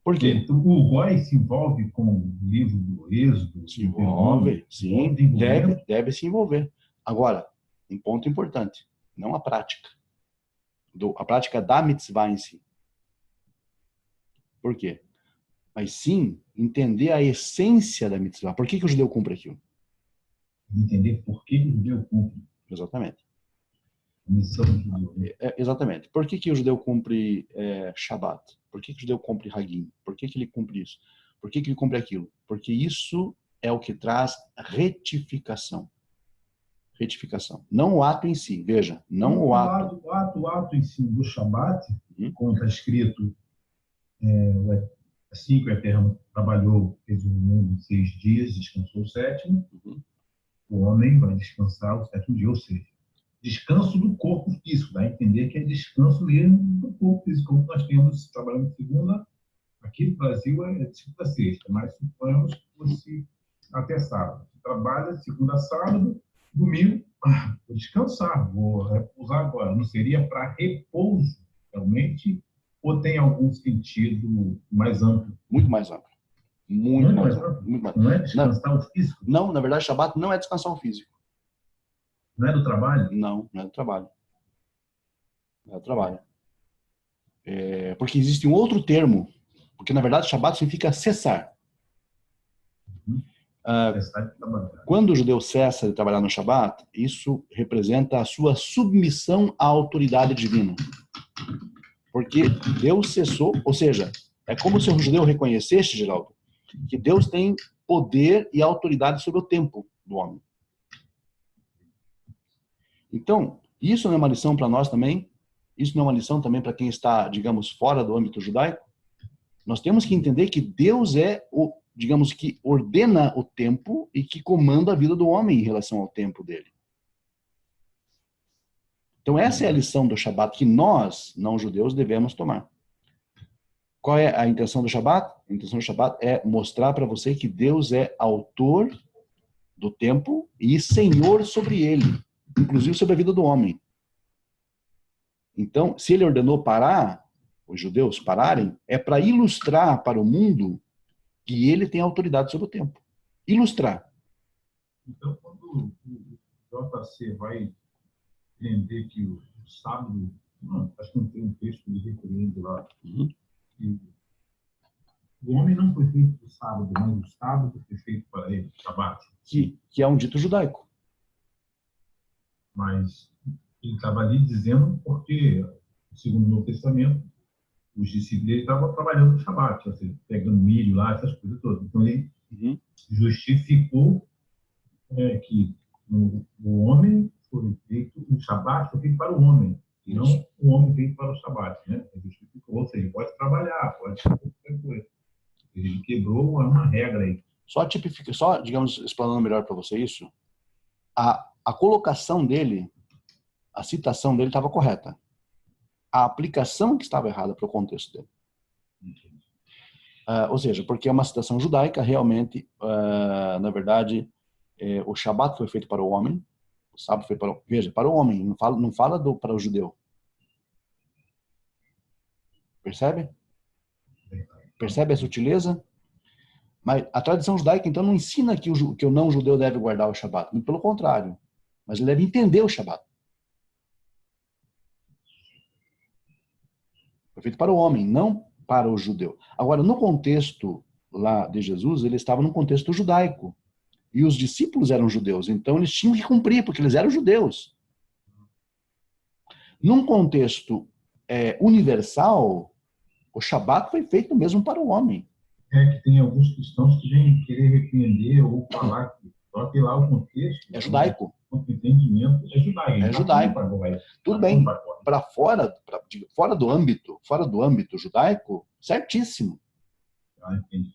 A: Por quê?
B: Então, o Goi se envolve com o livro do Êxodo,
A: Se envolve, sim, deve se envolver. Agora, um ponto importante, não a prática. A prática da mitzvah em si. Por quê? Mas sim entender a essência da mitzvah. Por que o judeu cumpre aquilo?
B: Entender por que o judeu cumpre.
A: Exatamente.
B: A missão do judeu.
A: Exatamente. Por que o judeu cumpre Shabbat? Por que o judeu cumpre Hagim? Por que ele cumpre isso? Por que ele cumpre aquilo? Porque isso é o que traz retificação. Retificação. Não o ato em si. Veja, não o ato.
B: O ato em si do Shabbat, como está escrito, assim que o Eterno trabalhou, fez o mundo em 6 dias, descansou o sétimo, o homem vai descansar o sétimo dia, ou seja, descanso do corpo físico, dá a entender que é descanso mesmo do corpo físico, como nós temos trabalhando segunda, aqui no Brasil é de segunda a sexta, mas suponhamos que fosse até sábado. Você trabalha segunda a sábado, domingo, vou descansar, vou repousar agora. Não seria para repouso, realmente, ou tem algum sentido mais amplo?
A: Muito mais amplo. Muito mais amplo. Muito mais.
B: Não é descansar o físico?
A: Não, na verdade, Shabbat não é descansar o físico.
B: Não é do trabalho?
A: Não, não é do trabalho. Não é do trabalho. Porque existe um outro termo, porque na verdade Shabbat significa cessar. Quando o judeu cessa de trabalhar no Shabbat, isso representa a sua submissão à autoridade divina. Porque Deus cessou, ou seja, é como se o judeu reconhecesse, Geraldo, que Deus tem poder e autoridade sobre o tempo do homem. Então, isso não é uma lição para nós também? Isso não é uma lição também para quem está, digamos, fora do âmbito judaico? Nós temos que entender que Deus é o, digamos, que ordena o tempo e que comanda a vida do homem em relação ao tempo dele. Então, essa é a lição do Shabat que nós, não judeus, devemos tomar. Qual é a intenção do Shabat? A intenção do Shabat é mostrar para você que Deus é autor do tempo e senhor sobre ele, inclusive sobre a vida do homem. Então, se ele ordenou parar, os judeus pararem, é para ilustrar para o mundo que ele tem autoridade sobre o tempo. Ilustrar.
B: Então, quando o JC vai entender que o sábado, acho que não tem um texto que ele repreende lá, que o homem não foi feito para o sábado, mas o sábado foi feito para ele, Shabbat.
A: Que é um dito judaico.
B: Mas ele estava ali dizendo porque, segundo o Novo Testamento, os discípulos dele estavam trabalhando no Shabbat, ou seja, pegando milho lá, essas coisas todas. Então ele justificou que o homem foi feito, o Shabbat foi feito para o homem, não o homem feito para o Shabbat, né? Ele justificou, ou seja, pode trabalhar, pode fazer qualquer coisa. Ele quebrou uma regra aí.
A: Só, digamos, explanando melhor para você isso, a colocação dele, a citação dele estava correta. A aplicação que estava errada para o contexto dele. Ou seja, porque é uma citação judaica, realmente, na verdade, o Shabat foi feito para o homem, o sábado foi para o homem, não fala para o judeu. Percebe? Percebe a sutileza? Mas a tradição judaica, então, não ensina que o não-judeu deve guardar o Shabat. Muito pelo contrário. Mas ele deve entender o Shabat. Foi feito para o homem, não para o judeu. Agora, no contexto lá de Jesus, ele estava num contexto judaico. E os discípulos eram judeus. Então, eles tinham que cumprir, porque eles eram judeus. Num contexto universal, o Shabat foi feito mesmo para o homem.
B: Que tem alguns cristãos que vêm querer repreender ou falar que só que lá o contexto
A: é judaico.
B: O entendimento é judaico.
A: É judaico. Tudo bem. Para fora do âmbito judaico, certíssimo.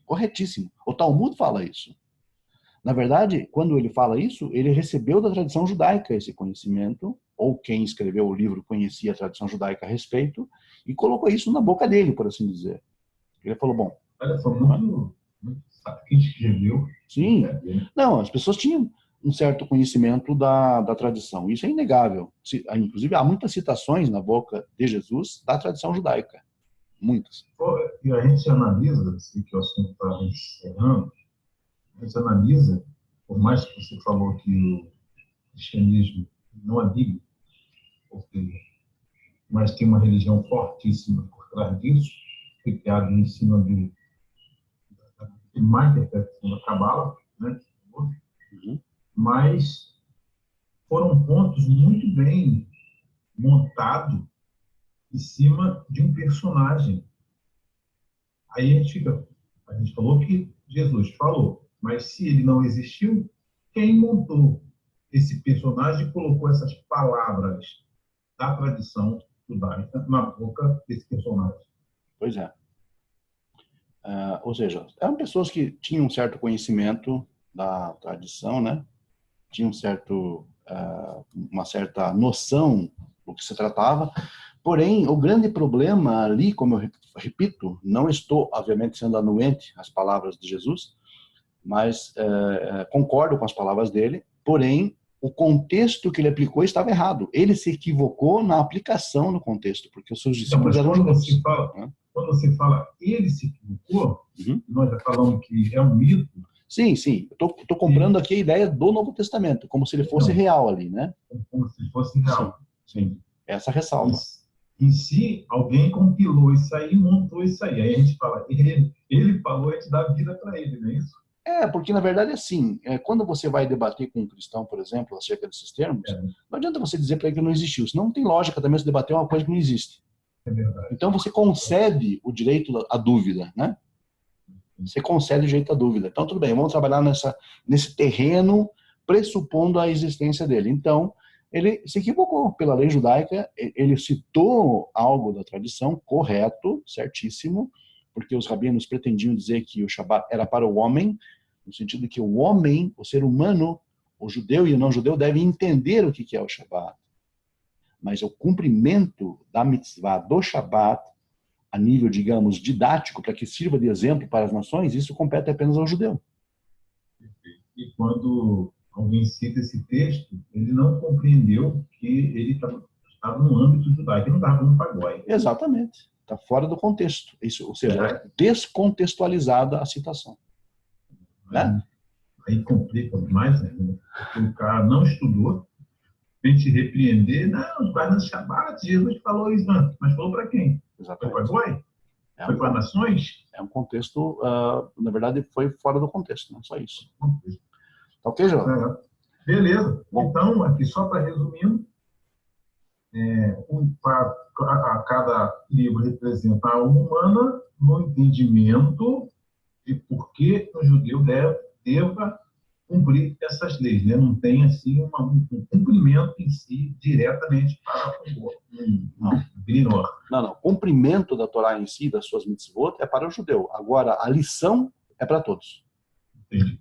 A: Corretíssimo. O Talmud fala isso. Na verdade, quando ele fala isso, ele recebeu da tradição judaica esse conhecimento, ou quem escreveu o livro conhecia a tradição judaica a respeito, e colocou isso na boca dele, por assim dizer. Ele falou, bom...
B: Olha, foi muito sabe quem escreveu.
A: Sim. Não, as pessoas tinham um certo conhecimento da tradição. Isso é inegável. Inclusive, há muitas citações na boca de Jesus da tradição judaica. Muitas.
B: E a gente analisa, assim, que o assunto está encerrando, a gente analisa, por mais que você falou que o cristianismo não é bíblico, mas tem uma religião fortíssima por trás disso, foi criado em cima de má interpretação da Cabala, né? Mas foram pontos muito bem montados em cima de um personagem. Aí a gente falou que Jesus falou, mas se ele não existiu, quem montou esse personagem e colocou essas palavras da tradição judaica na boca desse personagem?
A: Pois é. Ou seja, eram pessoas que tinham um certo conhecimento da tradição, né? Tinham uma certa noção do que se tratava. Porém, o grande problema ali, como eu repito, não estou, obviamente, sendo anuente às palavras de Jesus, mas concordo com as palavras dele, porém, o contexto que ele aplicou estava errado. Ele se equivocou na aplicação no contexto, porque os seus discípulos eram judeus.
B: Quando você fala ele se equivocou, nós já falamos que é um mito.
A: Sim, sim. Estou comprando aqui a ideia do Novo Testamento, como se ele fosse real ali, né?
B: Como se fosse real.
A: Sim. Essa ressalva.
B: E se alguém compilou isso aí, montou isso aí. Aí a gente fala, ele falou, a gente dá vida para ele, não é isso?
A: Porque na verdade assim, quando você vai debater com um cristão, por exemplo, acerca desses termos, não adianta você dizer para ele que não existiu. Senão não tem lógica também se debater uma coisa que não existe.
B: É verdade.
A: Então você concede o direito à dúvida, né? Você concede o direito à dúvida. Então tudo bem, vamos trabalhar nesse terreno pressupondo a existência dele. Então, ele se equivocou pela lei judaica, ele citou algo da tradição, correto, certíssimo, porque os rabinos pretendiam dizer que o Shabat era para o homem, no sentido que o homem, o ser humano, o judeu e o não-judeu devem entender o que é o Shabat. Mas o cumprimento da mitzvah do Shabat, a nível, digamos, didático, para que sirva de exemplo para as nações, isso compete apenas ao judeu.
B: E quando alguém cita esse texto, ele não compreendeu que ele estava no âmbito judaico, ele não estava como pagode.
A: Exatamente. Está fora do contexto. Isso, ou seja, é descontextualizada a citação. Né?
B: Aí complica mais, né? Porque o cara não estudou, vem te repreender, não, guarda o Shabat, Jesus falou isso, não. Mas falou para quem?
A: Exatamente.
B: Foi para Goi? Foi para nações?
A: É um contexto, na verdade, foi fora do contexto, né? Só isso. Tá ok, João?
B: Beleza. Bom. Então, aqui só para resumindo, cada livro representa a alma humana no entendimento de por que o judeu deva cumprir essas leis, né? Não tem assim um cumprimento em si diretamente para o Bilinor.
A: Não. O cumprimento da Torá em si, das suas mitzvot, é para o judeu. Agora, a lição é para todos.
B: Entendi.